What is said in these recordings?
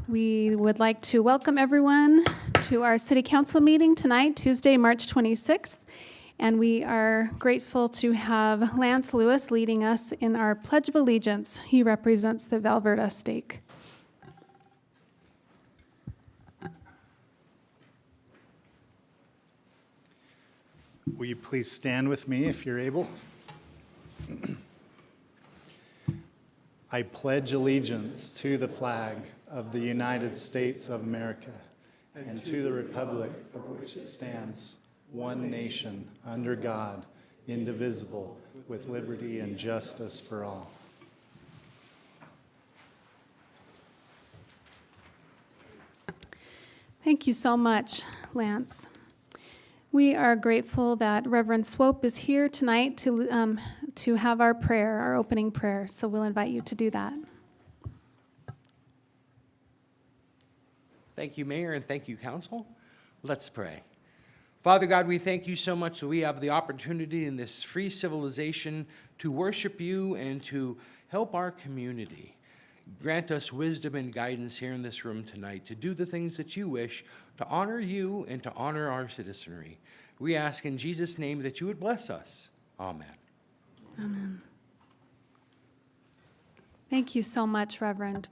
We would like to welcome everyone to our City Council meeting tonight, Tuesday, March 26th. And we are grateful to have Lance Lewis leading us in our Pledge of Allegiance. He represents the Valverde stake. Will you please stand with me if you're able? I pledge allegiance to the flag of the United States of America and to the republic of which it stands, one nation, under God, indivisible, with liberty and justice for all. Thank you so much, Lance. We are grateful that Reverend Swope is here tonight to have our prayer, our opening prayer. So we'll invite you to do that. Thank you, Mayor, and thank you, Council. Let's pray. Father God, we thank you so much that we have the opportunity in this free civilization to worship you and to help our community. Grant us wisdom and guidance here in this room tonight to do the things that you wish, to honor you and to honor our citizenry. We ask in Jesus' name that you would bless us. Amen. Amen. Thank you so much, Reverend.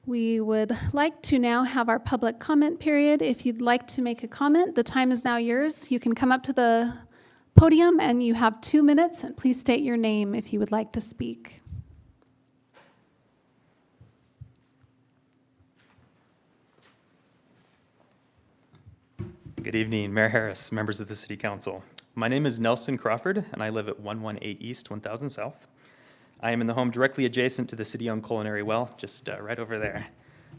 We would like to now have our public comment period. If you'd like to make a comment, the time is now yours. You can come up to the podium and you have 2 minutes, and please state your name if you would like to speak. Good evening, Mayor Harris, members of the City Council. My name is Nelson Crawford, and I live at 118 East, 1000 South. I am in the home directly adjacent to the city-owned culinary well, just right over there.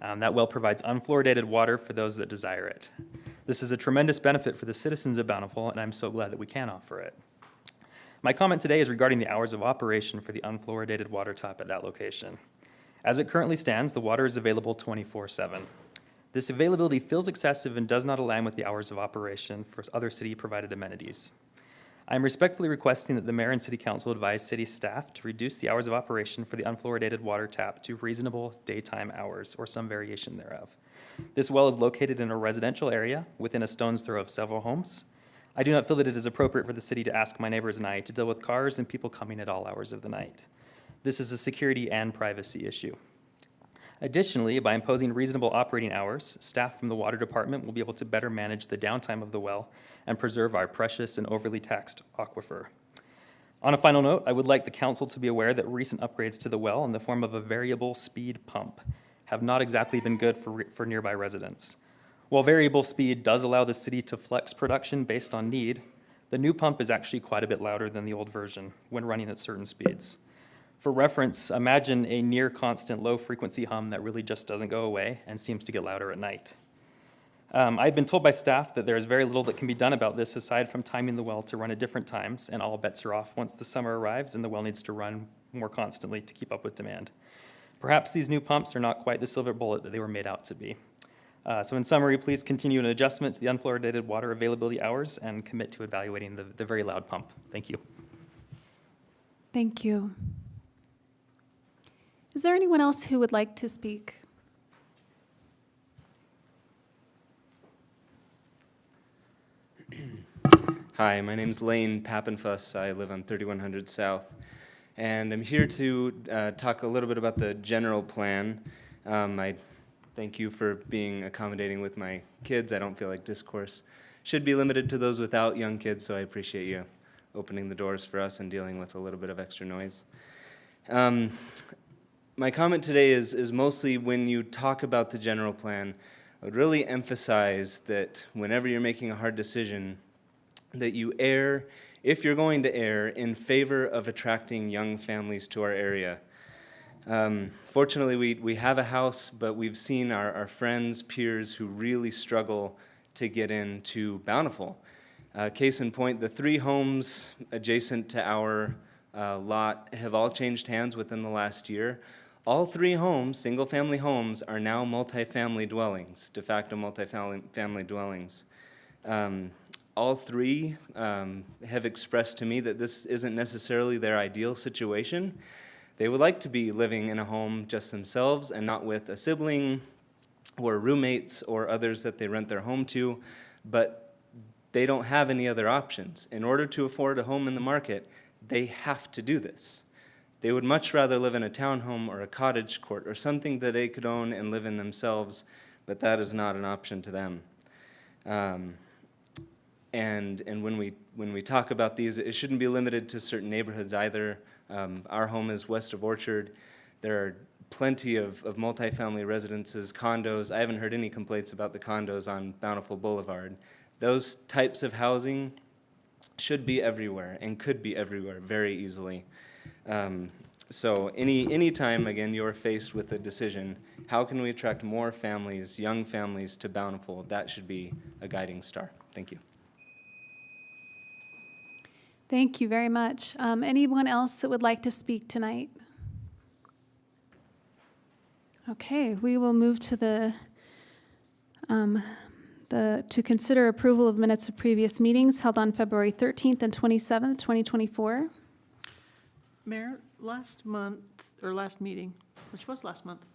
That well provides unfluoridated water for those that desire it. This is a tremendous benefit for the citizens of Bountiful, and I'm so glad that we can offer it. My comment today is regarding the hours of operation for the unfluoridated water tap at that location. As it currently stands, the water is available 24/7. This availability feels excessive and does not align with the hours of operation for other city-provided amenities. I am respectfully requesting that the Mayor and City Council advise city staff to reduce the hours of operation for the unfluoridated water tap to reasonable daytime hours or some variation thereof. This well is located in a residential area within a stone's throw of several homes. I do not feel that it is appropriate for the city to ask my neighbors and I to deal with cars and people coming at all hours of the night. This is a security and privacy issue. Additionally, by imposing reasonable operating hours, staff from the water department will be able to better manage the downtime of the well and preserve our precious and overly taxed aquifer. On a final note, I would like the council to be aware that recent upgrades to the well in the form of a variable speed pump have not exactly been good for nearby residents. While variable speed does allow the city to flex production based on need, the new pump is actually quite a bit louder than the old version when running at certain speeds. For reference, imagine a near constant low frequency hum that really just doesn't go away and seems to get louder at night. I've been told by staff that there is very little that can be done about this aside from timing the well to run at different times, and all bets are off once the summer arrives and the well needs to run more constantly to keep up with demand. Perhaps these new pumps are not quite the silver bullet that they were made out to be. So in summary, please continue an adjustment to the unfluoridated water availability hours and commit to evaluating the very loud pump. Thank you. Thank you. Is there anyone else who would like to speak? Hi, my name's Lane Pappenfuss. I live on 3100 South, and I'm here to talk a little bit about the general plan. I thank you for being accommodating with my kids. I don't feel like discourse should be limited to those without young kids, so I appreciate you opening the doors for us and dealing with a little bit of extra noise. My comment today is mostly when you talk about the general plan, I would really emphasize that whenever you're making a hard decision, that you err, if you're going to err, in favor of attracting young families to our area. Fortunately, we have a house, but we've seen our friends, peers who really struggle to get into Bountiful. Case in point, the 3 homes adjacent to our lot have all changed hands within the last year. All 3 homes, single-family homes, are now multifamily dwellings, de facto multifamily dwellings. All 3 have expressed to me that this isn't necessarily their ideal situation. They would like to be living in a home just themselves and not with a sibling or roommates or others that they rent their home to, but they don't have any other options. In order to afford a home in the market, they have to do this. They would much rather live in a townhome or a cottage court or something that they could own and live in themselves, but that is not an option to them. And when we talk about these, it shouldn't be limited to certain neighborhoods either. Our home is west of Orchard. There are plenty of multifamily residences, condos. I haven't heard any complaints about the condos on Bountiful Boulevard. Those types of housing should be everywhere and could be everywhere very easily. So any time, again, you're faced with a decision, how can we attract more families, young families to Bountiful? That should be a guiding star. Thank you. Thank you very much. Anyone else that would like to speak tonight? Okay, we will move to to consider approval of minutes of previous meetings held on February 13th and 27th, 2024. Mayor, last meeting, which was last month,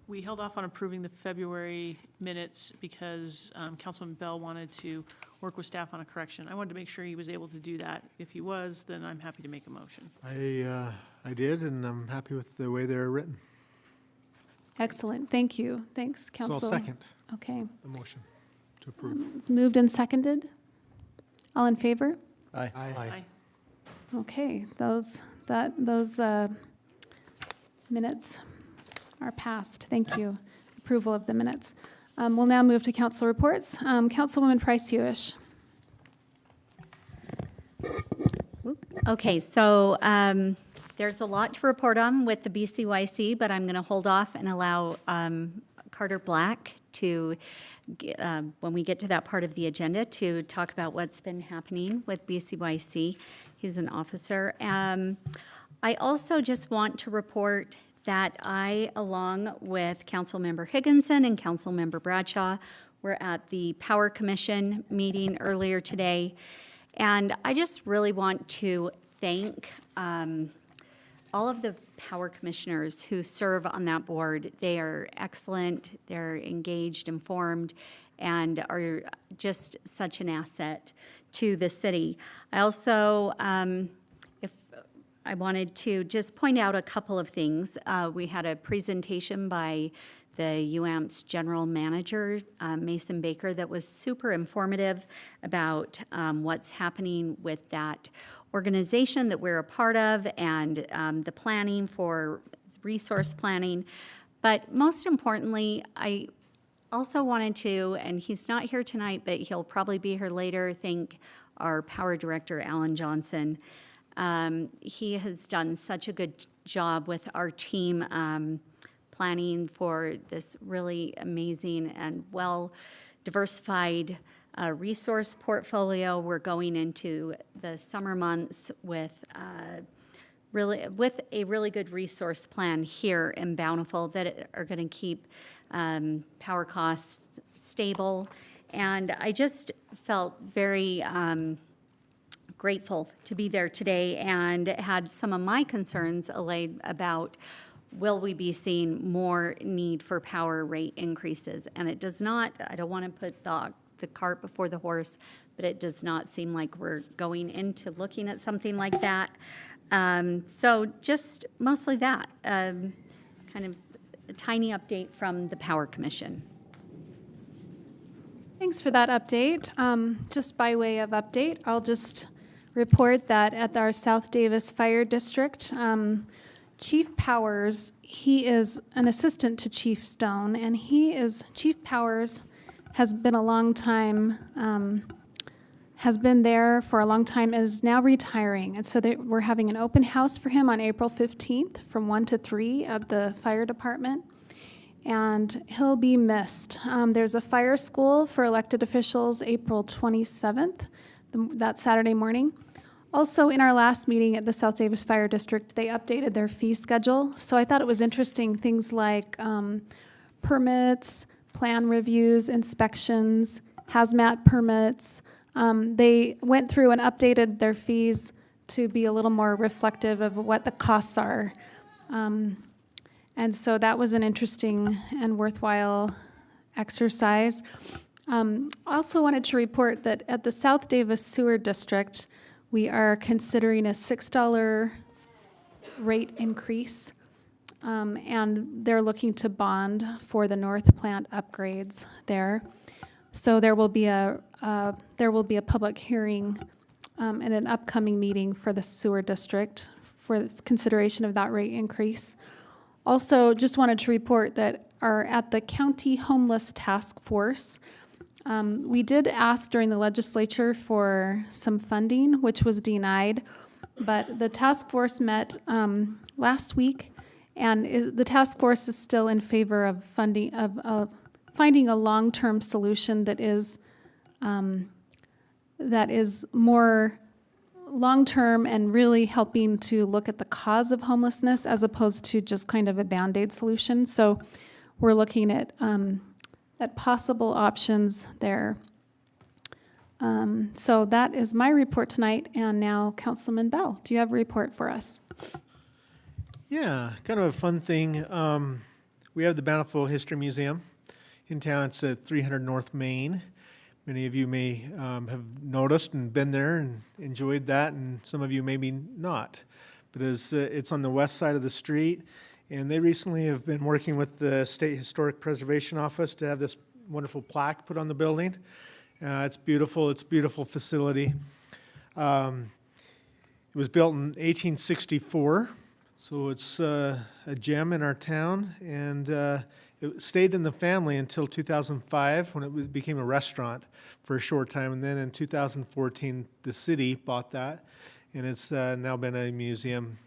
we held off on approving the February minutes because Councilman Bell wanted to work with staff on a correction. I wanted to make sure he was able to do that. If he was, then I'm happy to make a motion. I did, and I'm happy with the way they're written. Excellent, thank you. Thanks, Council. So I'll second Okay, the motion to approve. it's moved and seconded. All in favor? Aye. Aye. Okay, those minutes are passed. Thank you. Approval of the minutes. We'll now move to council reports. Councilwoman Price-Hewish. Okay, so there's a lot to report on with the BCYC, but I'm going to hold off and allow Carter Black to, when we get to that part of the agenda, to talk about what's been happening with BCYC. He's an officer. I also just want to report that I, along with Councilmember Higginson and Councilmember Bradshaw, were at the Power Commission meeting earlier today. And I just really want to thank all of the Power Commissioners who serve on that board. They are excellent, they're engaged, informed, and are just such an asset to the city. I also, I wanted to just point out a couple of things. We had a presentation by the UAMP's general manager, Mason Baker, that was super informative about what's happening with that organization that we're a part of and the planning for resource planning. But most importantly, I also wanted to, and he's not here tonight, but he'll probably be here later, thank our power director, Alan Johnson. He has done such a good job with our team planning for this really amazing and well-diversified resource portfolio. We're going into the summer months with a really good resource plan here in Bountiful that are going to keep power costs stable. And I just felt very grateful to be there today and had some of my concerns allayed about will we be seeing more need for power rate increases. And it does not, I don't want to put the cart before the horse, but it does not seem like we're going into looking at something like that. So just mostly that, kind of a tiny update from the Power Commission. Thanks for that update. Just by way of update, I'll just report that at our South Davis Fire District, Chief Powers, he is an assistant to Chief Stone, and Chief Powers has been a long time, has been there for a long time, is now retiring. And so we're having an open house for him on April 15th from 1 to 3 at the fire department. And he'll be missed. There's a fire school for elected officials April 27th, that Saturday morning. Also, in our last meeting at the South Davis Fire District, they updated their fee schedule. So I thought it was interesting, things like permits, plan reviews, inspections, hazmat permits. They went through and updated their fees to be a little more reflective of what the costs are. And so that was an interesting and worthwhile exercise. I also wanted to report that at the South Davis Sewer District, we are considering a $6 rate increase, and they're looking to bond for the North Plant upgrades there. So there will be a public hearing and an upcoming meeting for the sewer district for consideration of that rate increase. Also, just wanted to report that at the County Homeless Task Force, we did ask during the legislature for some funding, which was denied, but the task force met last week, and the task force is still in favor of finding a long-term solution that is more long-term and really helping to look at the cause of homelessness as opposed to just kind of a Band-Aid solution. So we're looking at possible options there. So that is my report tonight, and now Councilman Bell, do you have a report for us? Yeah, kind of a fun thing. We have the Bountiful History Museum in town. It's at 300 North Main. Many of you may have noticed and been there and enjoyed that, and some of you maybe not. But it's on the west side of the street, and they recently have been working with the State Historic Preservation Office to have this wonderful plaque put on the building. It's beautiful. It's a beautiful facility. It was built in 1864, so it's a gem in our town, and it stayed in the family until 2005 when it became a restaurant for a short time, and then in 2014 the city bought that, and it's now been a museum.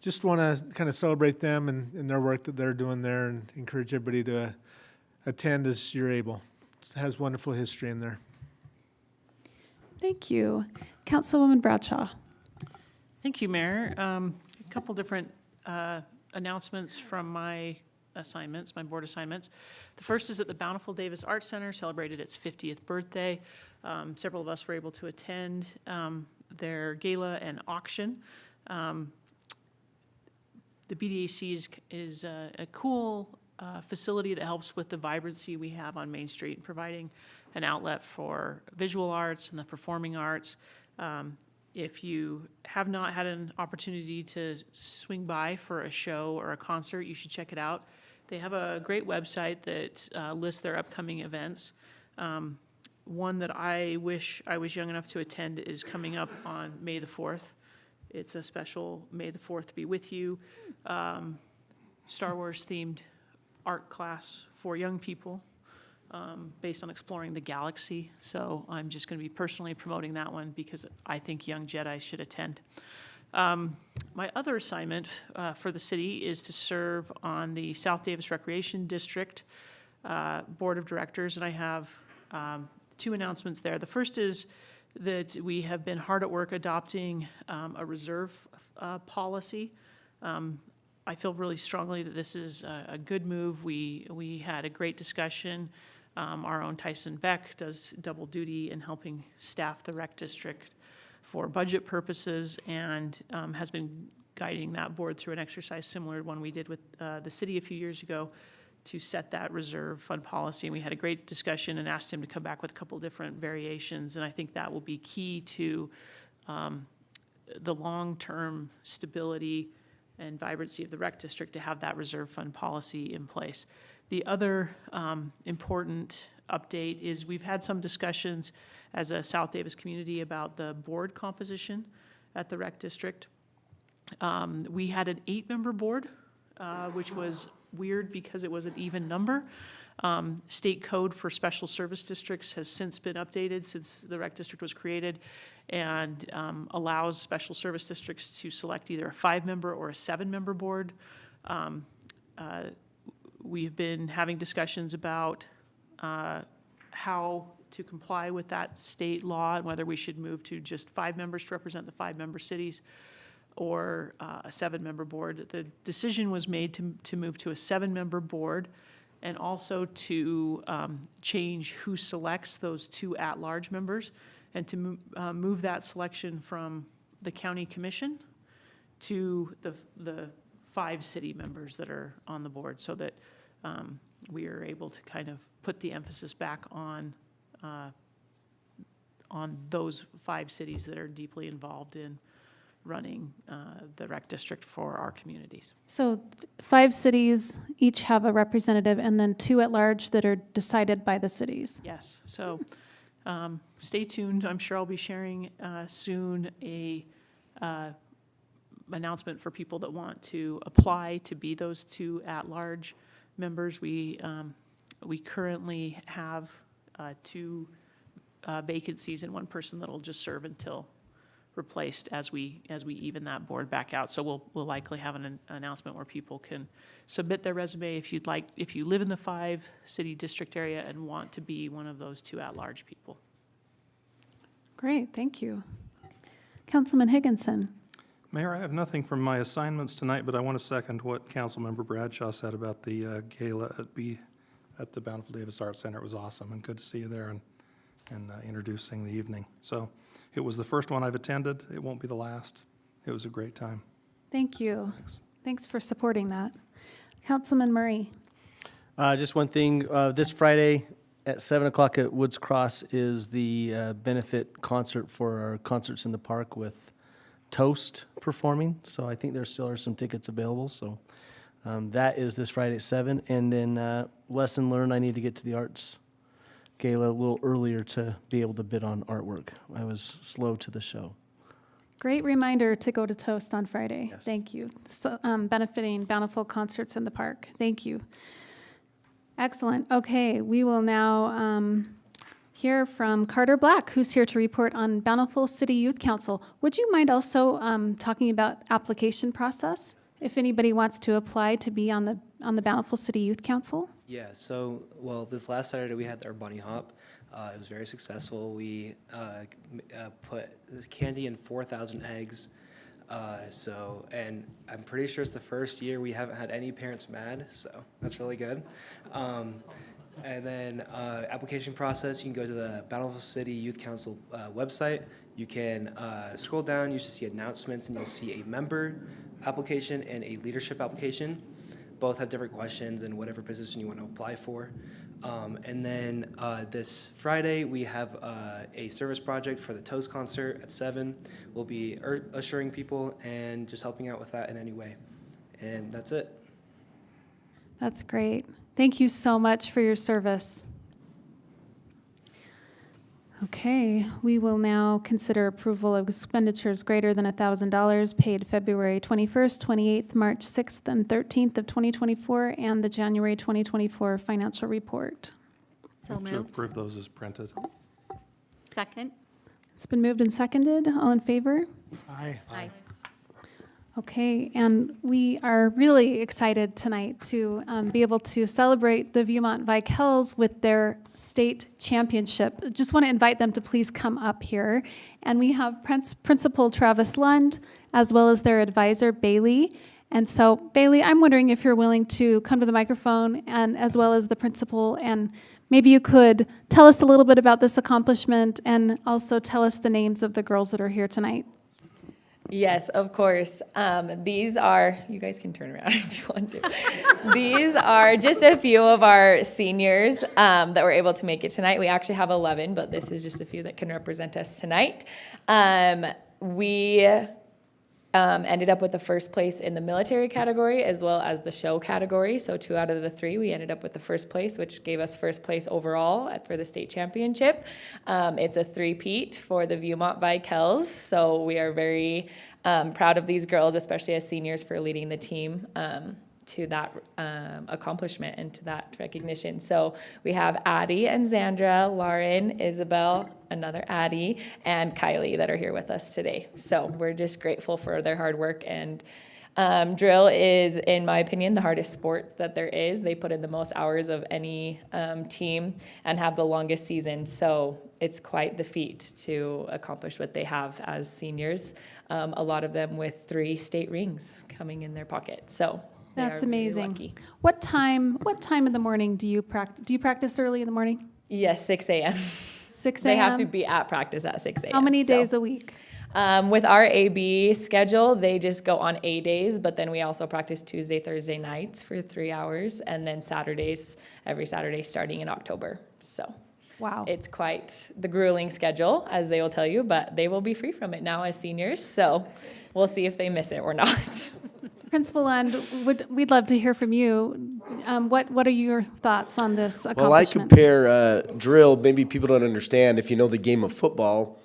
Just want to kind of celebrate them and their work that they're doing there, and encourage everybody to attend as you're able. It has wonderful history in there. Thank you. Councilwoman Bradshaw. Thank you, Mayor. A couple different announcements from my assignments, my board assignments. The first is that the Bountiful Davis Arts Center celebrated its 50th birthday. Several of us were able to attend their gala and auction. The BDAC is a cool facility that helps with the vibrancy we have on Main Street, providing an outlet for visual arts and the performing arts. If you have not had an opportunity to swing by for a show or a concert, you should check it out. They have a great website that lists their upcoming events. One that I wish I was young enough to attend is coming up on May the 4th. It's a special May the 4th Be With You, Star Wars themed art class for young people based on exploring the galaxy. So I'm just going to be personally promoting that one because I think young Jedi should attend. My other assignment for the city is to serve on the South Davis Recreation District Board of Directors, and I have two announcements there. The first is that we have been hard at work adopting a reserve policy. I feel really strongly that this is a good move. We had a great discussion. Our own Tyson Beck does double duty in helping staff the rec district for budget purposes, and has been guiding that board through an exercise similar to one we did with the city a few years ago to set that reserve fund policy. And we had a great discussion and asked him to come back with a couple different variations, and I think that will be key to the long-term stability and vibrancy of the rec district to have that reserve fund policy in place. The other important update is we've had some discussions as a South Davis community about the board composition at the rec district. We had an 8-member board, which was weird because it was an even number. State code for special service districts has since been updated since the rec district was created, and allows special service districts to select either a 5-member or a 7-member board. We've been having discussions about how to comply with that state law and whether we should move to just 5 members to represent the 5-member cities or a 7-member board. The decision was made to move to a 7-member board, and also to change who selects those 2 at-large members, and to move that selection from the county commission to the 5 city members that are on the board, so that we are able to kind of put the emphasis back on those 5 cities that are deeply involved in running the rec district for our communities. So 5 cities each have a representative, and then 2 at large that are decided by the cities. Yes, so stay tuned. I'm sure I'll be sharing soon a announcement for people that want to apply to be those 2 at-large members. We currently have 2 vacancies and 1 person that'll just serve until replaced as we even that board back out. So we'll likely have an announcement where people can submit their resume if you live in the 5 city district area and want to be one of those 2 at-large people. Great, thank you. Councilman Higginson. Mayor, I have nothing from my assignments tonight, but I want to second what Councilmember Bradshaw said about the gala at the Bountiful Davis Arts Center. It was awesome, and good to see you there and introducing the evening. So it was the first one I've attended. It won't be the last. It was a great time. Thank you. Thanks. Thanks for supporting that. Councilman Murray. Just one thing, this Friday at 7 o'clock at Woods Cross is the benefit concert for our Concerts in the Park with Toast performing. So I think there still are some tickets available. So that is this Friday at 7. And then lesson learned, I need to get to the Arts Gala a little earlier to be able to bid on artwork. I was slow to the show. Great reminder to go to Toast on Friday. Yes. Thank you. So, benefiting Bountiful Concerts in the Park. Thank you. Excellent. Okay, we will now hear from Carter Black, who's here to report on Bountiful City Youth Council. Would you mind also talking about application process? If anybody wants to apply to be on the Bountiful City Youth Council? Yeah, so, well, this last Saturday we had our bunny hop. It was very successful. We put candy in 4,000 eggs. And I'm pretty sure it's the first year we haven't had any parents mad, so that's really good. And then application process, you can go to the Bountiful City Youth Council website. You can scroll down, you should see announcements, and you'll see a member application and a leadership application. Both have different questions and whatever position you want to apply for. And then this Friday, we have a service project for the Toast concert at 7. We'll be assuring people and just helping out with that in any way. And that's it. That's great. Thank you so much for your service. Okay, we will now consider approval of expenditures greater than $1,000 paid February 21st, 28th, March 6th, and 13th of 2024, and the January 2024 financial report. So Move to moved. approve those as printed. Second? It's been moved and seconded. All in favor? Aye. Aye. Okay, and we are really excited tonight to be able to celebrate the Viewmont Vikels with their state championship. Just want to invite them to please come up here. And we have Principal Travis Lund, as well as their advisor, Bailey. And so, Bailey, I'm wondering if you're willing to come to the microphone, and as well as the principal, and maybe you could tell us a little bit about this accomplishment, and also tell us the names of the girls that are here tonight. Yes, of course. These are, you guys can turn around if you want to. These are just a few of our seniors that were able to make it tonight. We actually have 11, but this is just a few that can represent us tonight. We ended up with the first place in the military category as well as the show category. So 2 out of the 3, we ended up with the first place, which gave us first place overall for the state championship. It's a 3-peat for the Viewmont Vikels. So we are very proud of these girls, especially as seniors, for leading the team to that accomplishment and to that recognition. So we have Addie and Zandra, Lauren, Isabel, another Addie, and Kylie that are here with us today. So we're just grateful for their hard work. And drill is, in my opinion, the hardest sport that there is. They put in the most hours of any team and have the longest season. So it's quite the feat to accomplish what they have as seniors. A lot of them with 3 state rings coming in their pocket. So That's they are really amazing. lucky. What time in the morning do you practice? Do you practice early in the morning? Yes, 6 a.m. 6 a.m.? They have to be at practice at 6 a.m. How many so, days a week? With our AB schedule, they just go on A days, but then we also practice Tuesday, Thursday nights for 3 hours, and then Saturdays, every Saturday starting in October. So Wow. it's quite the grueling schedule, as they will tell you, but they will be free from it now as seniors. So we'll see if they miss it or not. Principal Lund, we'd love to hear from you. What are your thoughts on this accomplishment? Well, I compare drill, maybe people don't understand if you know the game of football.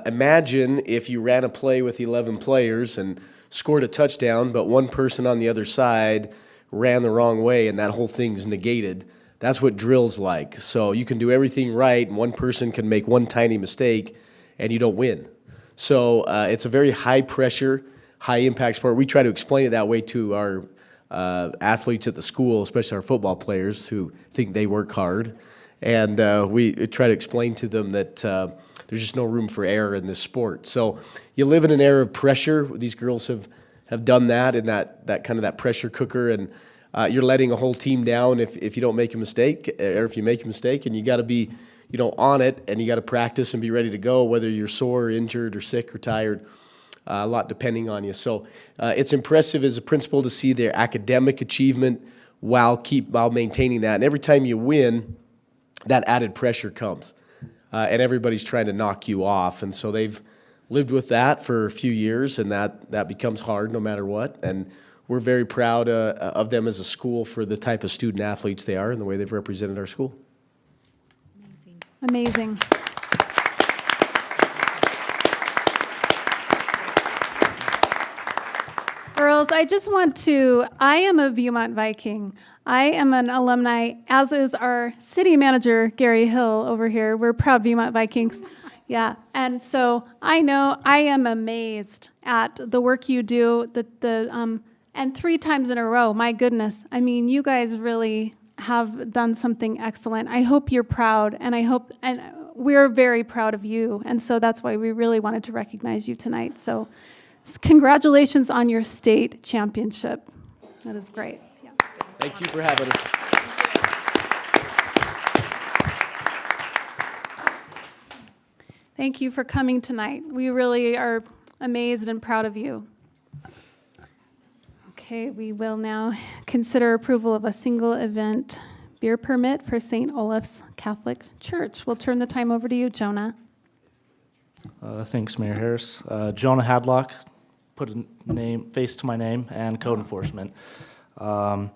Imagine if you ran a play with 11 players and scored a touchdown, but one person on the other side ran the wrong way and that whole thing's negated. That's what drill's like. So you can do everything right, and one person can make one tiny mistake, and you don't win. So it's a very high pressure, high impact sport. We try to explain it that way to our athletes at the school, especially our football players who think they work hard. And we try to explain to them that there's just no room for error in this sport. So you live in an era of pressure. These girls have done that in that kind of that pressure cooker, and you're letting a whole team down if you don't make a mistake, or if you make a mistake, and you got to be on it, and you got to practice and be ready to go, whether you're sore or injured or sick or tired. A lot depending on you. So it's impressive as a principal to see their academic achievement while maintaining that. And every time you win, that added pressure comes. And everybody's trying to knock you off. And so they've lived with that for a few years, and that becomes hard no matter what. And we're very proud of them as a school for the type of student athletes they are and the way they've represented our school. Amazing. Girls, I am a Viewmont Viking. I am an alumni, as is our city manager, Gary Hill, over here. We're proud Viewmont Vikings. Yeah, and so I am amazed at the work you do, and 3 times in a row, my goodness. I mean, you guys really have done something excellent. I hope you're proud, and we're very proud of you, and so that's why we really wanted to recognize you tonight. So congratulations on your state championship. That is great. Yeah. Thank you for having us. Thank you for coming tonight. We really are amazed and proud of you. Okay, we will now consider approval of a single event beer permit for St. Olaf's Catholic Church. We'll turn the time over to you, Jonah. Thanks, Mayor Harris. Jonah Hadlock, put a face to my name, and code enforcement. Kelly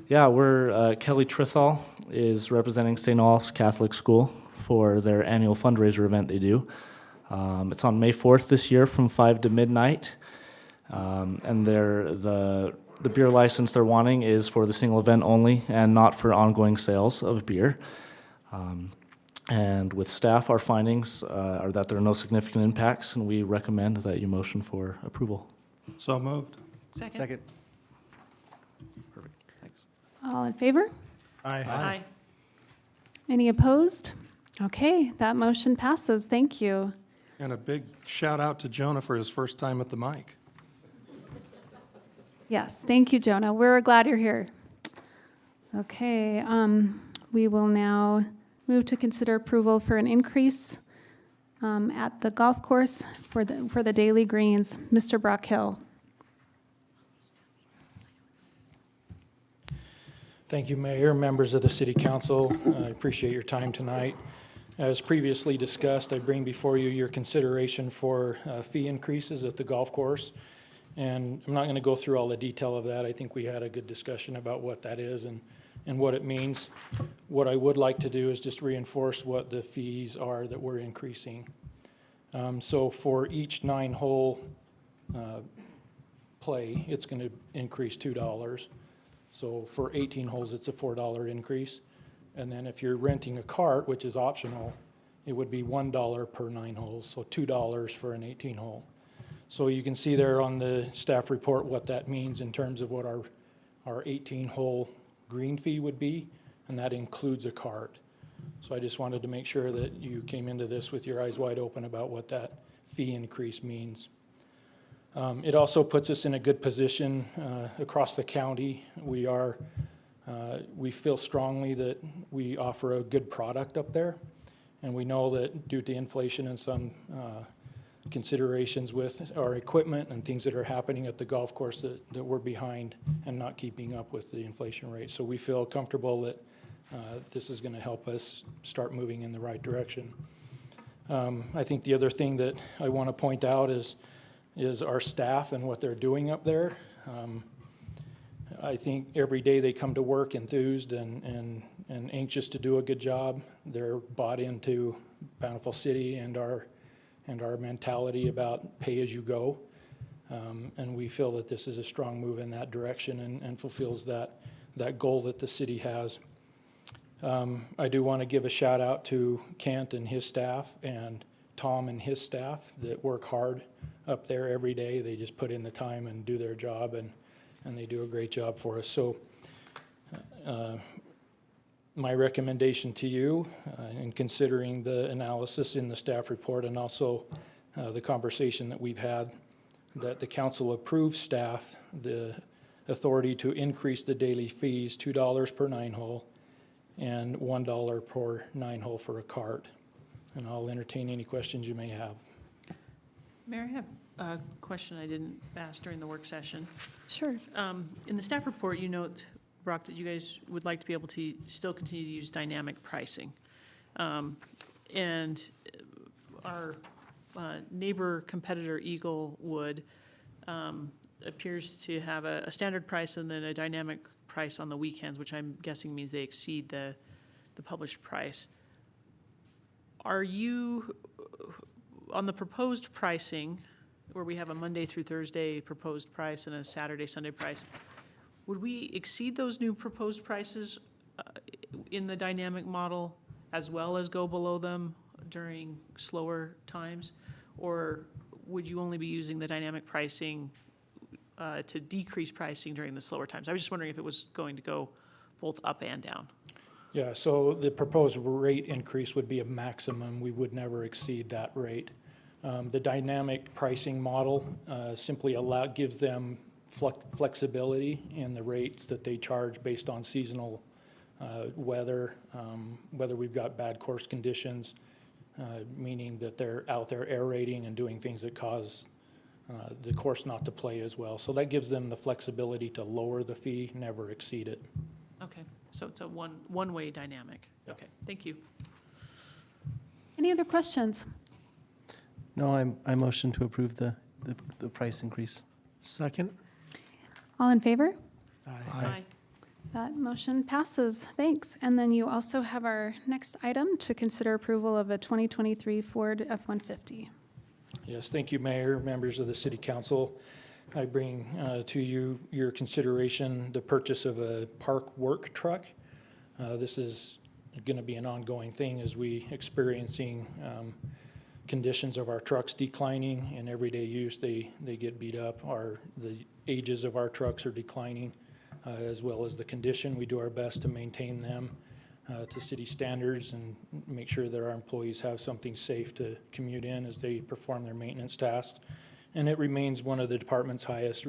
Trithall is representing St. Olaf's Catholic School for their annual fundraiser event they do. It's on May 4th this year from 5 to midnight. And the beer license they're wanting is for the single event only and not for ongoing sales of beer. And with staff, our findings are that there are no significant impacts, and we recommend that you motion for approval. So moved. Second. Perfect. Thanks. All in favor? Aye. Any opposed? Okay, that motion passes. Thank you. And a big shout out to Jonah for his first time at the mic. Yes, thank you, Jonah. We're glad you're here. Okay, we will now move to consider approval for an increase at the golf course for the daily greens. Mr. Brockhill. Thank you, Mayor, members of the City Council. I appreciate your time tonight. As previously discussed, I bring before you your consideration for fee increases at the golf course. And I'm not going to go through all the detail of that. I think we had a good discussion about what that is and what it means. What I would like to do is just reinforce what the fees are that we're increasing. So for each 9-hole play, it's going to increase $2. So for 18 holes, it's a $4 increase. And then if you're renting a cart, which is optional, it would be $1 per 9 holes, so $2 for an 18-hole. So you can see there on the staff report what that means in terms of what our 18-hole green fee would be, and that includes a cart. So I just wanted to make sure that you came into this with your eyes wide open about what that fee increase means. It also puts us in a good position across the county. We feel strongly that we offer a good product up there, and we know that due to inflation and some considerations with our equipment and things that are happening at the golf course that we're behind and not keeping up with the inflation rate. So we feel comfortable that this is going to help us start moving in the right direction. I think the other thing that I want to point out is our staff and what they're doing up there. I think every day they come to work enthused and anxious to do a good job. They're bought into Bountiful City and our mentality about pay as you go. And we feel that this is a strong move in that direction and fulfills that goal that the city has. I do want to give a shout out to Kent and his staff and Tom and his staff that work hard up there every day. They just put in the time and do their job, and they do a great job for us. So my recommendation to you in considering the analysis in the staff report and also the conversation that we've had, that the council approves staff the authority to increase the daily fees $2 per 9-hole and $1 per 9-hole for a cart. And I'll entertain any questions you may have. Mayor, I have a question I didn't ask during the work session. Sure. In the staff report, you note, Brock, that you guys would like to be able to still continue to use dynamic pricing. And our neighbor competitor Eaglewood appears to have a standard price and then a dynamic price on the weekends, which I'm guessing means they exceed the published price. Are you, on the proposed pricing, where we have a Monday through Thursday proposed price and a Saturday, Sunday price, would we exceed those new proposed prices in the dynamic model as well as go below them during slower times? Or would you only be using the dynamic pricing to decrease pricing during the slower times? I was just wondering if it was going to go both up and down. Yeah, so the proposed rate increase would be a maximum. We would never exceed that rate. The dynamic pricing model simply gives them flexibility in the rates that they charge based on seasonal weather, whether we've got bad course conditions, meaning that they're out there aerating and doing things that cause the course not to play as well. So that gives them the flexibility to lower the fee, never exceed it. Okay, so it's a one-way dynamic. Okay, thank you. Any other questions? No, I motion to approve the price increase. Second? All in favor? Aye. That motion passes. Thanks. And then you also have our next item to consider approval of a 2023 Ford F-150. Yes, thank you, Mayor, members of the City Council. I bring to you your consideration the purchase of a park work truck. This is going to be an ongoing thing as we experiencing conditions of our trucks declining. In everyday use, they get beat up. The ages of our trucks are declining, as well as the condition. We do our best to maintain them to city standards and make sure that our employees have something safe to commute in as they perform their maintenance tasks. And it remains one of the department's highest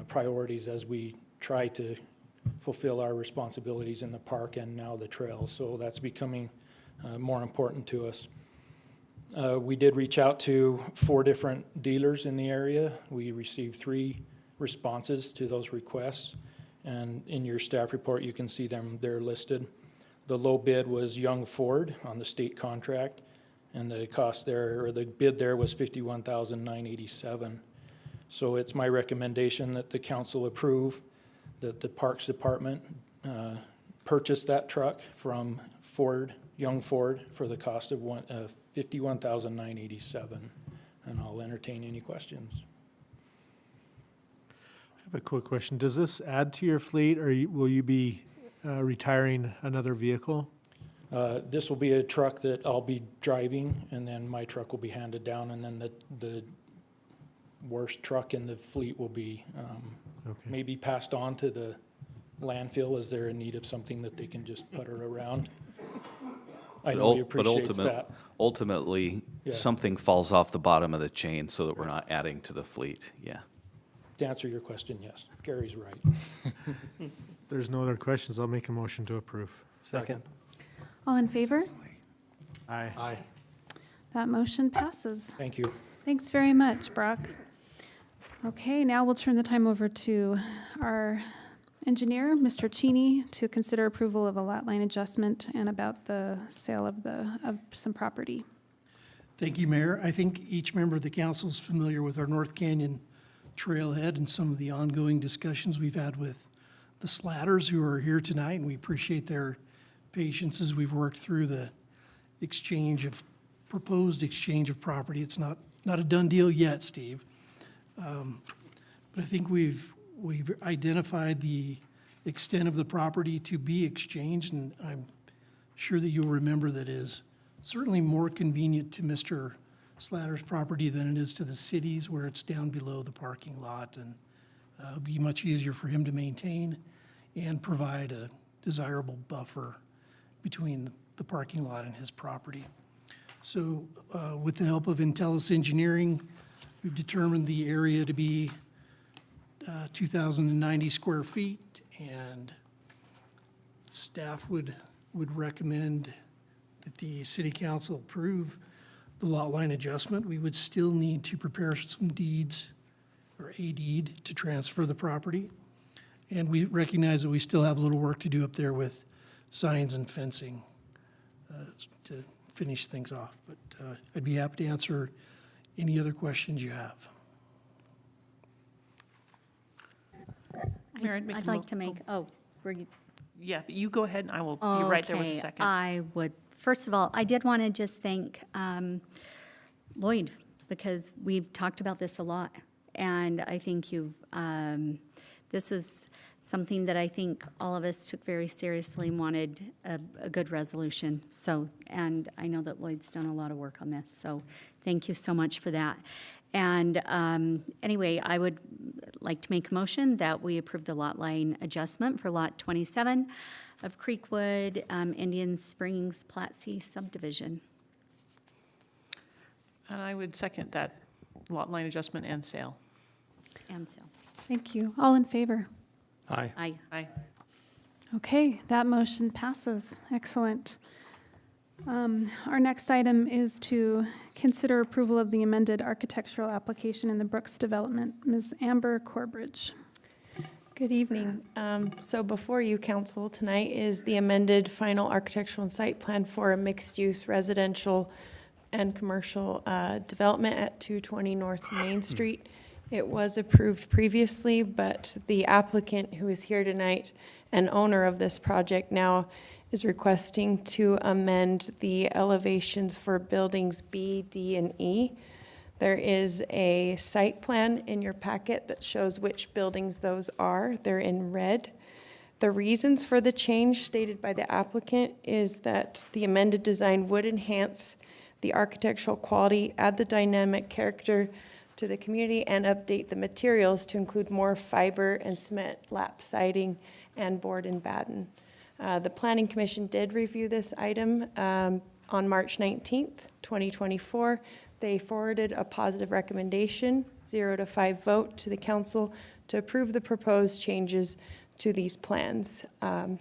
priorities as we try to fulfill our responsibilities in the park and now the trails. So that's becoming more important to us. We did reach out to 4 different dealers in the area. We received 3 responses to those requests. And in your staff report, you can see them, they're listed. The low bid was Young Ford on the state contract, and the cost there, or the bid there was $51,987. So it's my recommendation that the council approve that the Parks Department purchase that truck from Young Ford, for the cost of $51,987. And I'll entertain any questions. I have a quick question. Does this add to your fleet, or will you be retiring another vehicle? This will be a truck that I'll be driving, and then my truck will be handed down, and then the worst truck in the fleet will be maybe passed on to the landfill as they're in need of something that they can just putter around. I know you appreciate that. Ultimately, Yeah. something falls off the bottom of the chain so that we're not adding to the fleet, yeah. To answer your question, yes, Gary's right. If there's no other questions, I'll make a motion to approve. Second. All in favor? Aye. Aye. That motion passes. Thank you. Thanks very much, Brock. Okay, now we'll turn the time over to our engineer, Mr. Cheney, to consider approval of a lot line adjustment and about the sale of some property. Thank you, Mayor. I think each member of the council is familiar with our North Canyon trailhead and some of the ongoing discussions we've had with the Slatters who are here tonight, and we appreciate their patience as we've worked through the proposed exchange of property. It's not a done deal yet, Steve. But I think we've identified the extent of the property to be exchanged, and I'm sure that you'll remember that is certainly more convenient to Mr. Slatter's property than it is to the city's, where it's down below the parking lot, and it'll be much easier for him to maintain and provide a desirable buffer between the parking lot and his property. So with the help of Intellis Engineering, we've determined the area to be 2,090 square feet, and staff would recommend that the city council approve the lot line adjustment. We would still need to prepare some deeds, or a deed, to transfer the property. And we recognize that we still have a little work to do up there with signs and fencing to finish things off. But I'd be happy to answer any other questions you have. Mayor, I'd make I'd a like to make, Yeah, but you go ahead and I will be right there with a okay, second. I would, first of all, I did want to just thank Lloyd, because we've talked about this a lot. And I think this was something that I think all of us took very seriously and wanted a good resolution. So, and I know that Lloyd's done a lot of work on this, so thank you so much for that. And anyway, I would like to make a motion that we approve the lot line adjustment for Lot 27 of Creekwood Indian Springs Plat C subdivision. And I would second that lot line adjustment and sale. And sale. Thank you. All in favor? Aye. Aye. Aye. Okay, that motion passes. Excellent. Our next item is to consider approval of the amended architectural application in the Brooks development. Ms. Amber Corbridge. Good evening. So before you, council, tonight is the amended final architectural and site plan for a mixed-use residential and commercial development at 220 North Main Street. It was approved previously, but the applicant who is here tonight and owner of this project now is requesting to amend the elevations for buildings B, D, and E. There is a site plan in your packet that shows which buildings those are. They're in red. The reasons for the change stated by the applicant is that the amended design would enhance the architectural quality, add the dynamic character to the community, and update the materials to include more fiber and cement lap siding and board and batten. The Planning Commission did review this item on March 19th, 2024. They forwarded a positive recommendation, 0-5 vote, to the council to approve the proposed changes to these plans.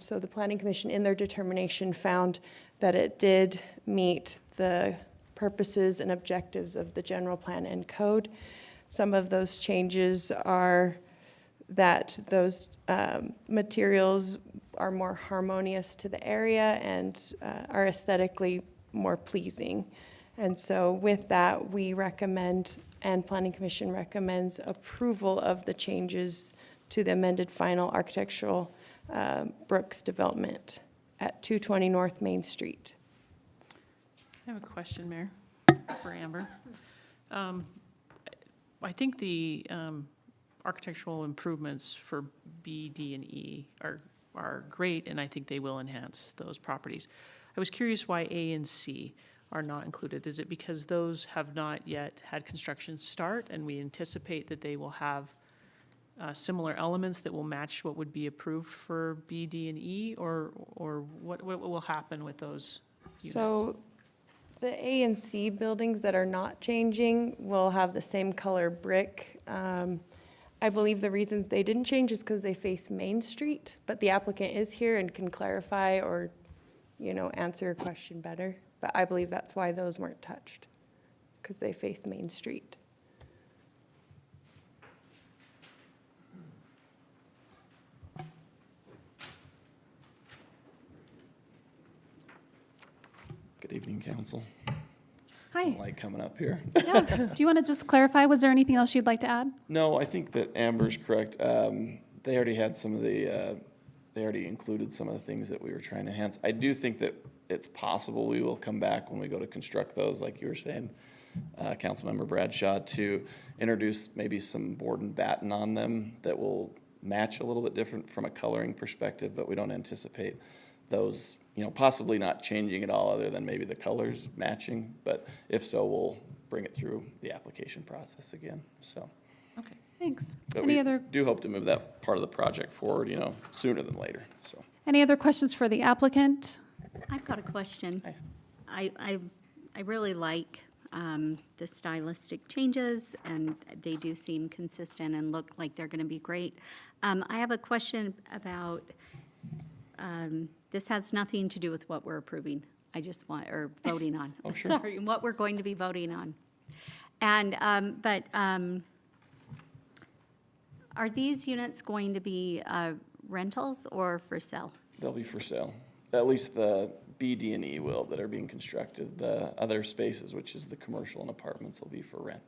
So the Planning Commission, in their determination, found that it did meet the purposes and objectives of the general plan and code. Some of those changes are that those materials are more harmonious to the area and are aesthetically more pleasing. And so with that, we recommend, and Planning Commission recommends, approval of the changes to the amended final architectural Brooks development at 220 North Main Street. I have a question, Mayor, for Amber. I think the architectural improvements for B, D, and E are great, and I think they will enhance those properties. I was curious why A and C are not included. Is it because those have not yet had construction start, and we anticipate that they will have similar elements that will match what would be approved for B, D, and E, or what will happen with those units? So the A and C buildings that are not changing will have the same color brick. I believe the reasons they didn't change is because they face Main Street, but the applicant is here and can clarify or, answer your question better. But I believe that's why those weren't touched. because they face Main Street. Good evening, council. Hi. Don't like coming up here. Yeah. Do you want to just clarify, was there anything else you'd like to add? No, I think that Amber's correct. They already had some of the, they already included some of the things that we were trying to enhance. I do think that it's possible we will come back when we go to construct those, like you were saying, Councilmember Bradshaw, to introduce maybe some board and batten on them that will match a little bit different from a coloring perspective, but we don't anticipate those, you know, possibly not changing at all other than maybe the colors matching. But if so, we'll bring it through the application process again, so. Okay. Thanks. But Any we other do hope to move that part of the project forward, you know, sooner than later, so. Any other questions for the applicant? I've got a question. I really like the stylistic changes, and they do seem consistent and look like they're going to be great. I have a question about, this has nothing to do with what we're approving. I just want, or voting on. Oh, sure. Sorry, what we're going to be voting on. And, are these units going to be rentals or for sale? They'll be for sale. At least the B, D, and E will that are being constructed. The other spaces, which is the commercial and apartments, will be for rent.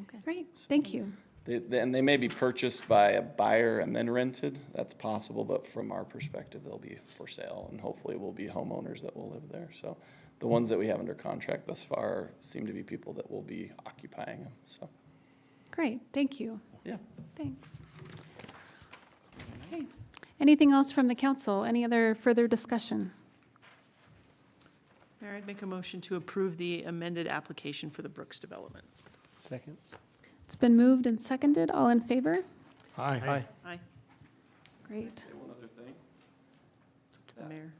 Okay. Great, thank you. And they may be purchased by a buyer and then rented. That's possible, but from our perspective, they'll be for sale, and hopefully will be homeowners that will live there. So the ones that we have under contract thus far seem to be people that will be occupying them, so. Great, thank you. Yeah. Thanks. Okay. Anything else from the council? Any other further discussion? Mayor, I'd make a motion to approve the amended application for the Brooks development. Second. It's been moved and seconded. All in favor? Aye. Aye. Great. Say one other thing. To the mayor.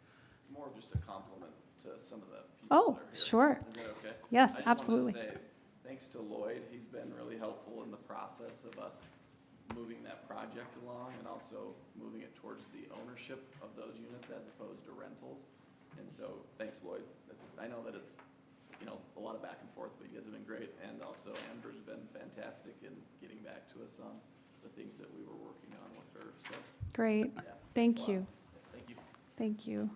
More just a compliment to some of the people Oh, that are here. sure. Is that okay? Yes, I just wanted to absolutely. say thanks to Lloyd. He's been really helpful in the process of us moving that project along and also moving it towards the ownership of those units as opposed to rentals. And so, thanks, Lloyd. I know that it's, you know, a lot of back and forth, but you guys have been great. And also, Amber's been fantastic in getting back to us on the things that we were working on with her, so. Great. Yeah, Thank thanks a lot. you. Thank you. Thank you.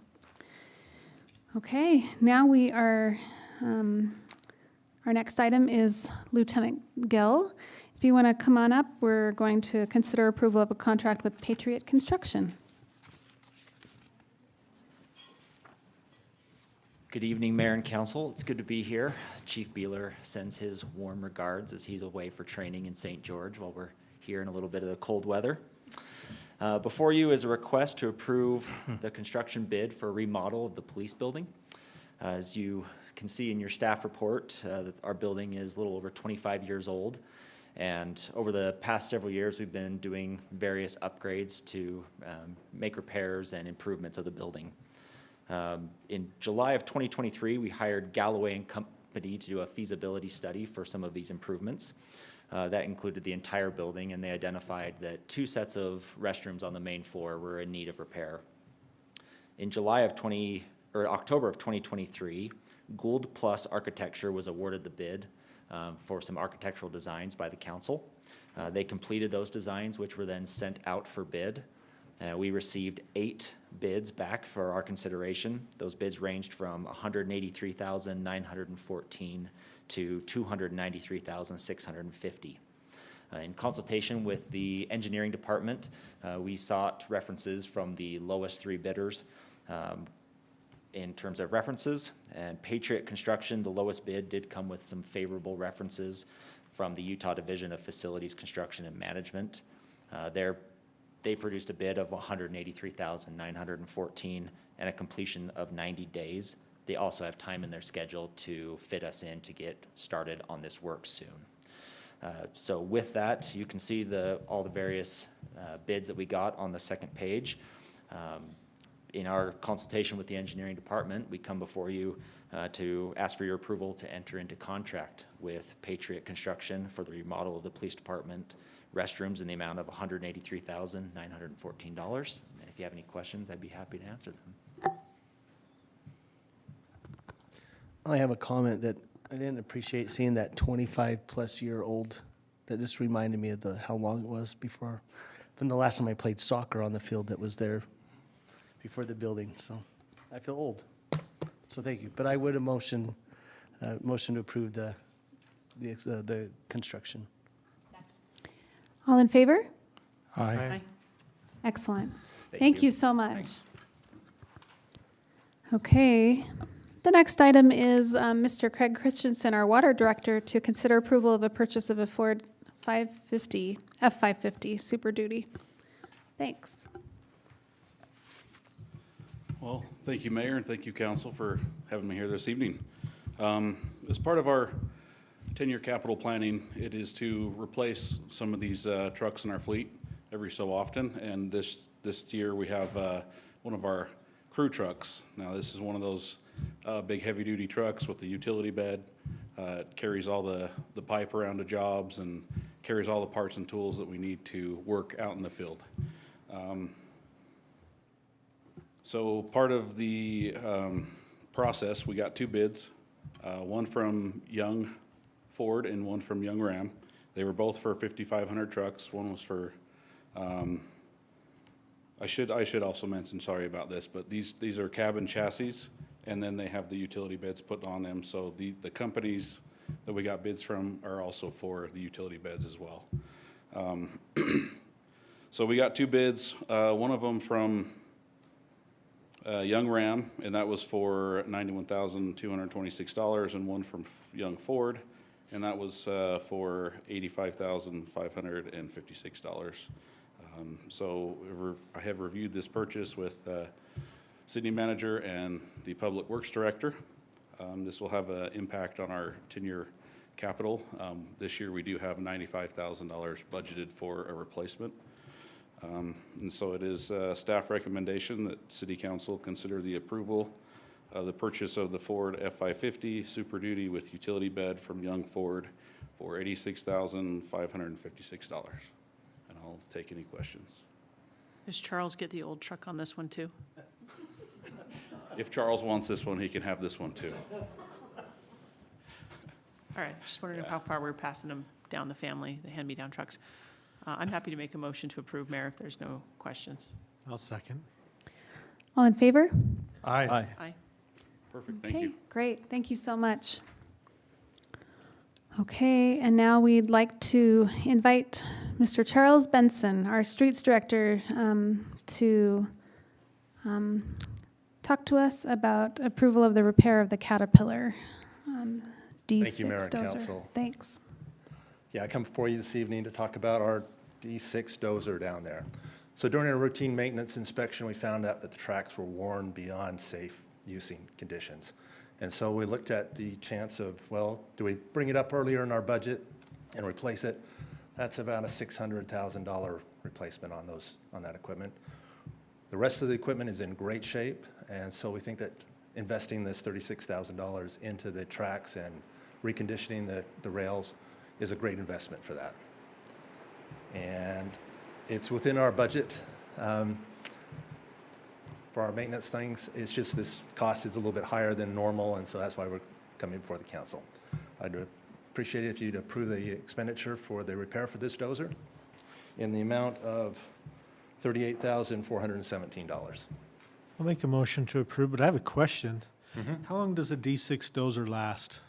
Okay, now we are, our next item is Lieutenant Gill. If you want to come on up, we're going to consider approval of a contract with Patriot Construction. Good evening, Mayor and Council. It's good to be here. Chief Beeler sends his warm regards as he's away for training in St. George while we're here in a little bit of the cold weather. Before you is a request to approve the construction bid for a remodel of the police building. As you can see in your staff report, our building is a little over 25 years old. And over the past several years, we've been doing various upgrades to make repairs and improvements of the building. In July of 2023, we hired Galloway and Company to do a feasibility study for some of these improvements. That included the entire building, and they identified that 2 sets of restrooms on the main floor were in need of repair. In October of 2023, Gould Plus Architecture was awarded the bid for some architectural designs by the council. They completed those designs, which were then sent out for bid. We received 8 bids back for our consideration. Those bids ranged from $183,914 to $293,650. In consultation with the engineering department, we sought references from the lowest 3 bidders in terms of references. And Patriot Construction, the lowest bid, did come with some favorable references from the Utah Division of Facilities Construction and Management. They produced a bid of $183,914 and a completion of 90 days. They also have time in their schedule to fit us in to get started on this work soon. So with that, you can see all the various bids that we got on the second page. In our consultation with the engineering department, we come before you to ask for your approval to enter into contract with Patriot Construction for the remodel of the police department restrooms in the amount of $183,914. And if you have any questions, I'd be happy to answer them. I have a comment that I didn't appreciate seeing that 25-plus-year-old. That just reminded me of how long it was before, from the last time I played soccer on the field that was there before the building. So I feel old. So thank you. But I would motion to approve the construction. All in favor? Aye. Aye. Excellent. Thank you so much. Okay. The next item is Mr. Craig Christensen, our Water Director, to consider approval of a purchase of a Ford F-550 Super Duty. Thanks. Well, thank you, Mayor, and thank you, Council, for having me here this evening. As part of our 10-year capital planning, it is to replace some of these trucks in our fleet every so often, and this year we have one of our crew trucks. Now, this is one of those big heavy-duty trucks with the utility bed. It carries all the pipe around to jobs and carries all the parts and tools that we need to work out in the field. So part of the process, we got two bids, one from Young Ford and one from Young Ram. They were both for 5,500 trucks. One was for, I should also mention, sorry about this, but these are cabin chassis, and then they have the utility beds put on them. So the companies that we got bids from are also for the utility beds as well. So we got two bids, one of them from Young Ram, and that was for $91,226, and one from Young Ford, and that was for $85,556. So I have reviewed this purchase with City Manager and the Public Works Director. This will have an impact on our 10-year capital. This year we do have $95,000 budgeted for a replacement. And so it is staff recommendation that City Council consider the approval of the purchase of the Ford F-550 Super Duty with utility bed from Young Ford for $86,556. And I'll take any questions. Does Charles get the old truck on this one too? If Charles wants this one, he can have this one too. All right, just wondering how far we're passing them down the family, the hand-me-down trucks. I'm happy to make a motion to approve, Mayor, if there's no questions. I'll second. All in favor? Aye. Aye. Perfect, thank Okay, you. great. Thank you so much. Okay, and now we'd like to invite Mr. Charles Benson, our Streets Director, to talk to us about approval of the repair of the Caterpillar D6 Thank you, Mayor and dozer. Council. Thanks. Yeah, I come before you this evening to talk about our D6 dozer down there. So during a routine maintenance inspection, we found out that the tracks were worn beyond safe using conditions. And so we looked at the chance of, well, do we bring it up earlier in our budget and replace it? That's about a $600,000 replacement on that equipment. The rest of the equipment is in great shape, and so we think that investing this $36,000 into the tracks and reconditioning the rails is a great investment for that. And it's within our budget. For our maintenance things, it's just this cost is a little bit higher than normal, and so that's why we're coming before the council. I'd appreciate it if you'd approve the expenditure for the repair for this dozer in the amount of $38,417. I'll make a motion to approve, but I have a question. How long does a D6 dozer last?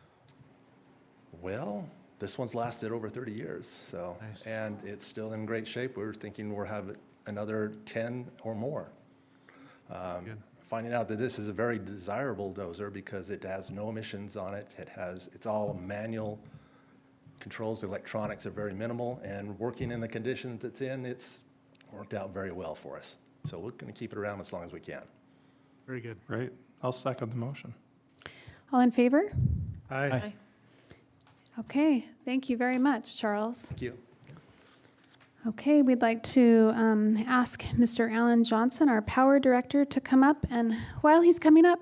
Well, this one's lasted over 30 years, so, Nice. and it's still in great shape. We're thinking we'll have another 10 or more. Good. Finding out that this is a very desirable dozer because it has no emissions on it. It's all manual controls. The electronics are very minimal, and working in the conditions it's in, it's worked out very well for us. So we're going to keep it around as long as we can. Very good. Great. I'll second the motion. All in favor? Aye. Okay, thank you very much, Charles. Thank you. Okay, we'd like to ask Mr. Alan Johnson, our Power Director, to come up. And while he's coming up,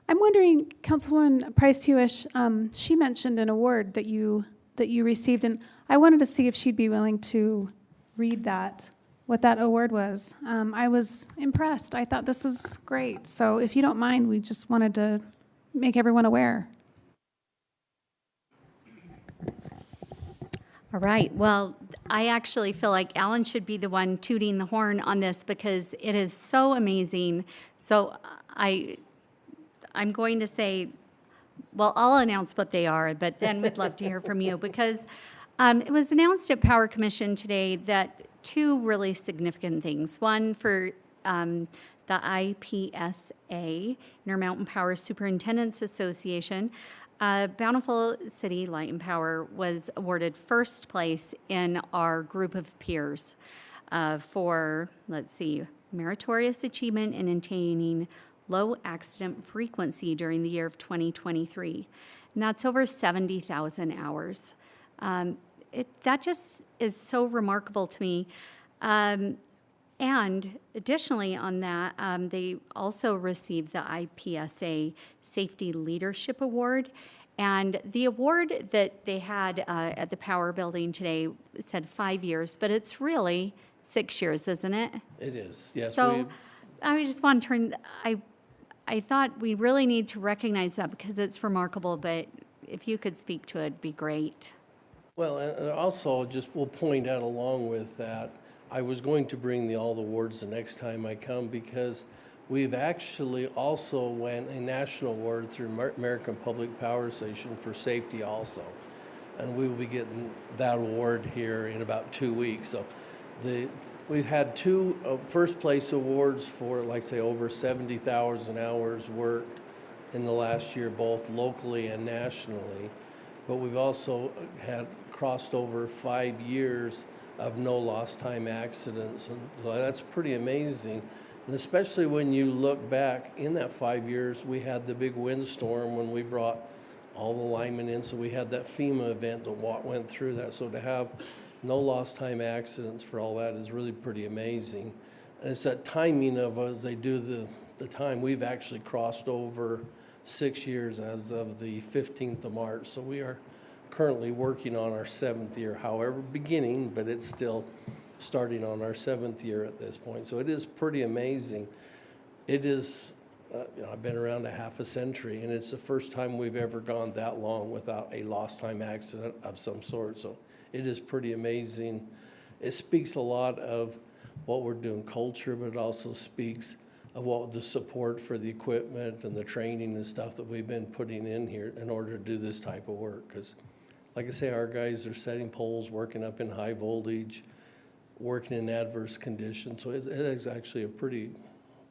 I'm wondering, Councilwoman Price-Hewish, she mentioned an award that you received, and I wanted to see if she'd be willing to read that, what that award was. I was impressed. I thought this is great. So if you don't mind, we just wanted to make everyone aware. All right, well, I actually feel like Alan should be the one tooting the horn on this because it is so amazing. So I'm going to say, well, I'll announce what they are, but then we'd love to hear from you because it was announced at Power Commission today that two really significant things. One for the IPSA, Intermountain Power Superintendents Association. Bountiful City Light and Power was awarded first place in our group of peers for, let's see, meritorious achievement in attaining low accident frequency during the year of 2023. And that's over 70,000 hours. That just is so remarkable to me. And additionally on that, they also received the IPSA Safety Leadership Award. And the award that they had at the Power Building today said 5 years, but it's really 6 years, isn't it? It is, yes. So I just want to turn, I thought we really need to recognize that because it's remarkable, but if you could speak to it, it'd be great. Well, and also just we'll point out along with that, I was going to bring all the awards the next time I come because we've actually also won a national award through American Public Power Station for safety also. And we will be getting that award here in about 2 weeks. So we've had two first place awards for, like say, over 70,000 hours worked in the last year, both locally and nationally. But we've also had crossed over 5 years of no lost time accidents. And so that's pretty amazing. And especially when you look back in that 5 years, we had the big windstorm when we brought all the linemen in. So we had that FEMA event that went through that. So to have no lost time accidents for all that is really pretty amazing. And it's that timing of as they do the time. We've actually crossed over 6 years as of the 15th of March. So we are currently working on our 7th year, however beginning, but it's still starting on our 7th year at this point. So it is pretty amazing. It is, I've been around a half a century, and it's the first time we've ever gone that long without a lost time accident of some sort. So it is pretty amazing. It speaks a lot of what we're doing culture, but it also speaks of what the support for the equipment and the training and stuff that we've been putting in here in order to do this type of work. Because, like I say, our guys are setting poles, working up in high voltage, working in adverse conditions. So it is actually a pretty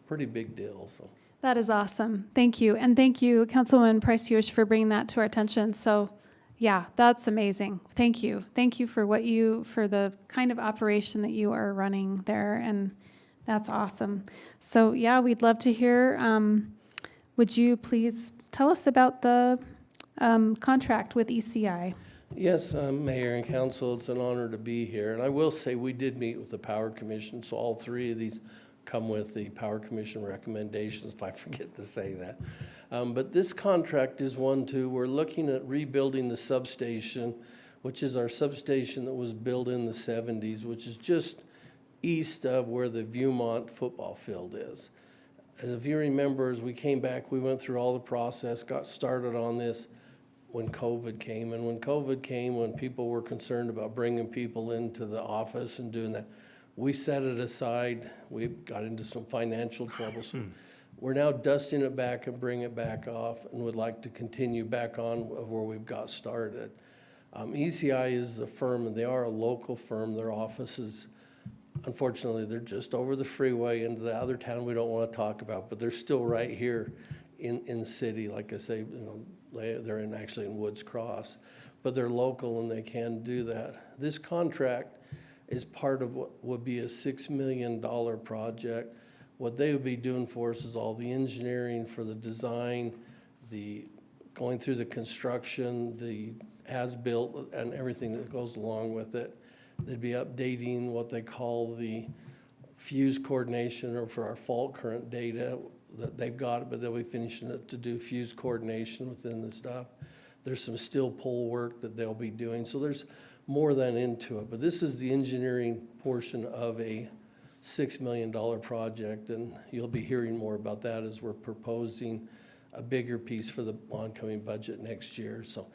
big deal. So That is awesome. Thank you. And thank you, Councilwoman Price-Hewish, for bringing that to our attention. So, yeah, that's amazing. Thank you. Thank you for for the kind of operation that you are running there. And that's awesome. So, yeah, we'd love to hear. Would you please tell us about the contract with ECI? yes, Mayor and Council, it's an honor to be here. And I will say we did meet with the Power Commission, so all three of these come with the Power Commission recommendations, if I forget to say that. But this contract is one too. We're looking at rebuilding the substation, which is our substation that was built in the 70s, which is just east of where the Viewmont football field is. And if you remember, as we came back, we went through all the process, got started on this when COVID came. And when COVID came, when people were concerned about bringing people into the office and doing that, we set it aside. We got into some financial trouble. So we're now dusting it back and bringing it back off and would like to continue back on of where we've got started. ECI is a firm, and they are a local firm. Their office is, unfortunately, they're just over the freeway into the other town we don't want to talk about, but they're still right here in the city. Like I say, they're actually in Woods Cross, but they're local and they can do that. This contract is part of what would be a $6 million project. What they would be doing for us is all the engineering for the design, the going through the construction, the as-built, and everything that goes along with it. They'd be updating what they call the fuse coordination, or for our fault current data that they've got, but they'll be finishing it to do fuse coordination within the stuff. There's some steel pole work that they'll be doing. So there's more than into it, but this is the engineering portion of a $6 million project, and you'll be hearing more about that as we're proposing a bigger piece for the oncoming budget next year. So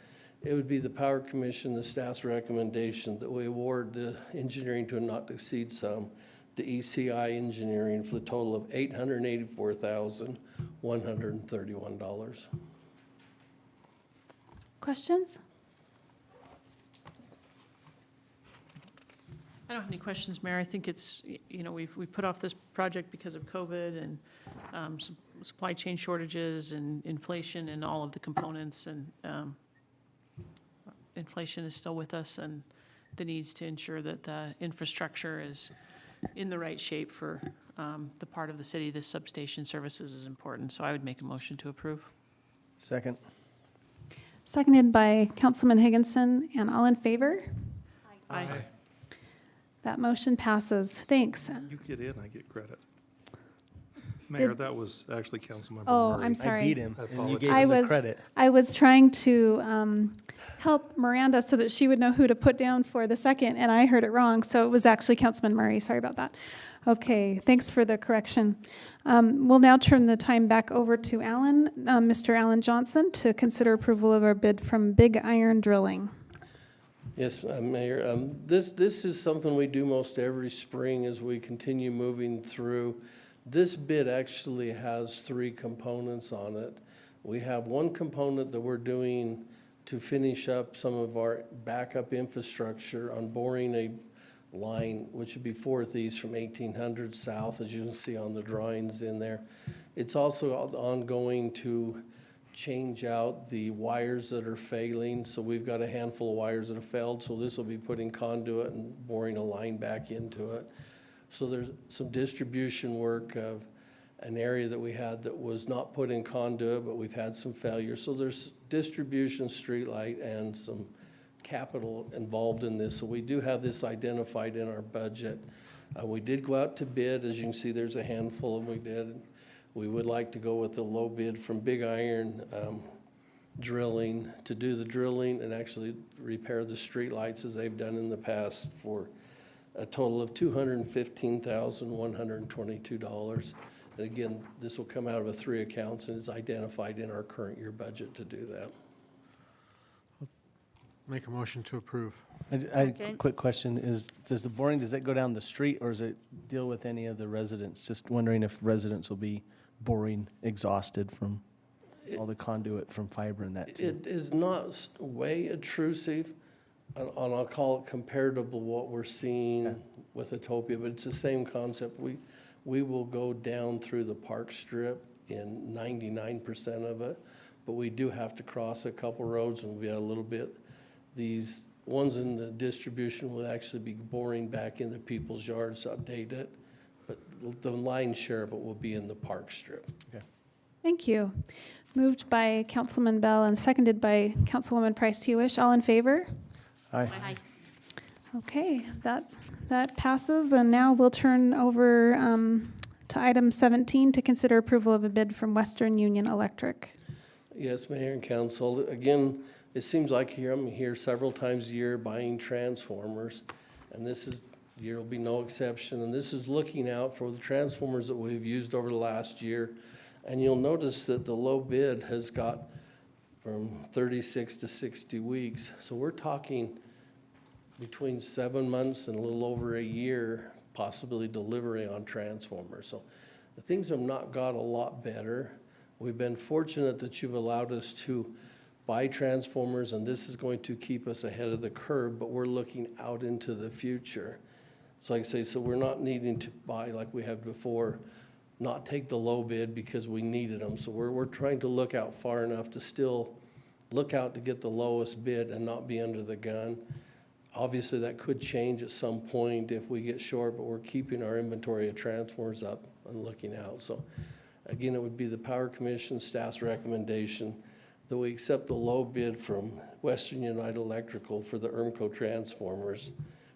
It would be the Power Commission, the staff's recommendation that we award the engineering to a not to exceed sum to ECI Engineering for the total of $884,131. Questions? I don't have any questions, Mayor. I think it's, you know, we put off this project because of COVID and supply chain shortages and inflation and all of the components, and inflation is still with us, and the needs to ensure that the infrastructure is in the right shape for the part of the city this substation services is important. So I would make a motion to approve. Second. Seconded by Councilman Higginson, and all in favor? Aye. That motion passes. Thanks. You get in, I get credit. Mayor, that was actually Councilmember Murray. Oh, I'm sorry. I beat him, and you gave I him the was, credit. I was trying to help Miranda so that she would know who to put down for the second, and I heard it wrong, so it was actually Councilman Murray. Sorry about that. Okay, thanks for the correction. We'll now turn the time back over to Alan, Mr. Alan Johnson, to consider approval of our bid from Big Iron Drilling. Yes, Mayor. This is something we do most every spring as we continue moving through. This bid actually has 3 components on it. We have one component that we're doing to finish up some of our backup infrastructure on boring a line, which would be 4th East from 1800 south, as you can see on the drawings in there. It's also ongoing to change out the wires that are failing. So we've got a handful of wires that have failed. So this will be putting conduit and boring a line back into it. So there's some distribution work of an area that we had that was not put in conduit, but we've had some failures. So there's distribution, streetlight, and some capital involved in this. So we do have this identified in our budget. We did go out to bid. As you can see, there's a handful of them we did. We would like to go with the low bid from Big Iron Drilling to do the drilling and actually repair the streetlights as they've done in the past for a total of $215,122. And again, this will come out of 3 accounts and is identified in our current year budget to do that. Make a motion to approve. Quick question is, does the boring, does it go down the street or does it deal with any of the residents? Just wondering if residents will be boring exhausted from all the conduit from fiber and that too. It is not way intrusive, and I'll call it comparable to what we're seeing with Utopia, but it's the same concept. We will go down through the park strip in 99% of it, but we do have to cross a couple roads and we got a little bit. These ones in the distribution will actually be boring back into people's yards to update it, but the lion's share of it will be in the park strip. Okay. Thank you. Moved by Councilman Bell and seconded by Councilwoman Price Hewish. All in favor? Aye. Aye. Okay, that passes, and now we'll turn over to item 17 to consider approval of a bid from Western Union Electric. Yes, Mayor and Council. Again, it seems like I'm here several times a year buying transformers, and this year will be no exception. And this is looking out for the transformers that we've used over the last year. And you'll notice that the low bid has got from 36 to 60 weeks. So we're talking between 7 months and a little over a year, possibly delivery on transformers. So things have not got a lot better. We've been fortunate that you've allowed us to buy transformers, and this is going to keep us ahead of the curve, but we're looking out into the future. So like I say, so we're not needing to buy like we have before, not take the low bid because we needed them. So we're trying to look out far enough to still look out to get the lowest bid and not be under the gun. Obviously, that could change at some point if we get short, but we're keeping our inventory of transformers up and looking out. So again, it would be the Power Commission staff's recommendation that we accept the low bid from Western United Electrical for the ERMCO transformers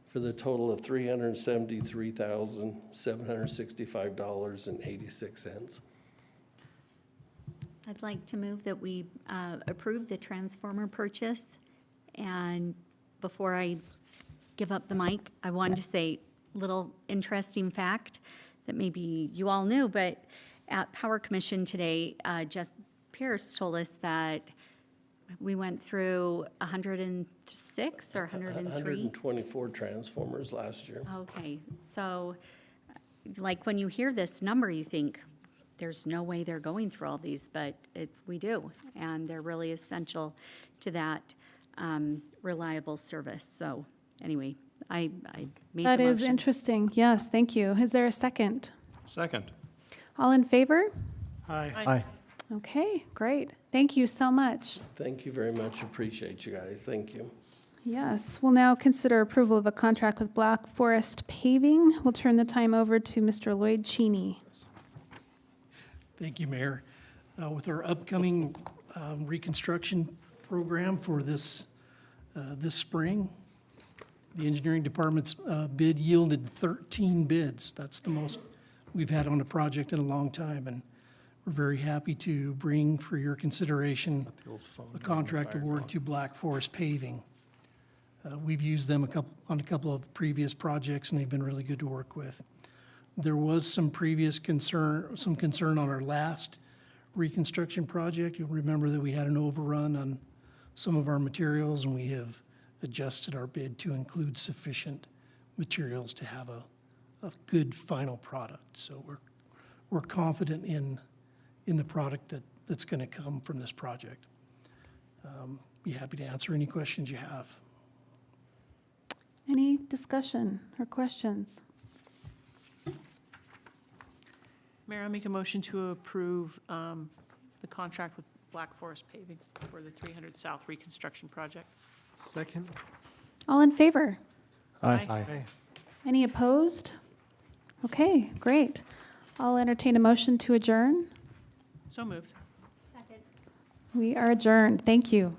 for the total of $373,765.86. I'd like to move that we approve the transformer purchase. And before I give up the mic, I wanted to say a little interesting fact that maybe you all knew, but at Power Commission today, Jess Pierce told us that We went through 106 or 103? 124 transformers last year. Okay, so like when you hear this number, you think, there's no way they're going through all these, but we do. And they're really essential to that reliable service. So anyway, I made the That motion. is interesting. Yes, thank you. Is there a second? Second. All in favor? Aye. Aye. Okay, great. Thank you so much. Thank you very much. Appreciate you guys. Thank you. Yes, we'll now consider approval of a contract with Black Forest Paving. We'll turn the time over to Mr. Lloyd Cheney. Thank you, Mayor. With our upcoming reconstruction program for this spring, the engineering department's bid yielded 13 bids. That's the most we've had on a project in a long time, and we're very happy to bring for your consideration a contract award to Black Forest Paving. We've used them on a couple of previous projects, and they've been really good to work with. There was some concern on our last reconstruction project. You'll remember that we had an overrun on some of our materials, and we have adjusted our bid to include sufficient materials to have a good final product. So we're confident in the product that's going to come from this project. Be happy to answer any questions you have. Any discussion or questions? Mayor, I make a motion to approve the contract with Black Forest Paving for the 300 South reconstruction project. Second. All in favor? Aye. Aye. Any opposed? Okay, great. I'll entertain a motion to adjourn. So moved. We are adjourned. Thank you.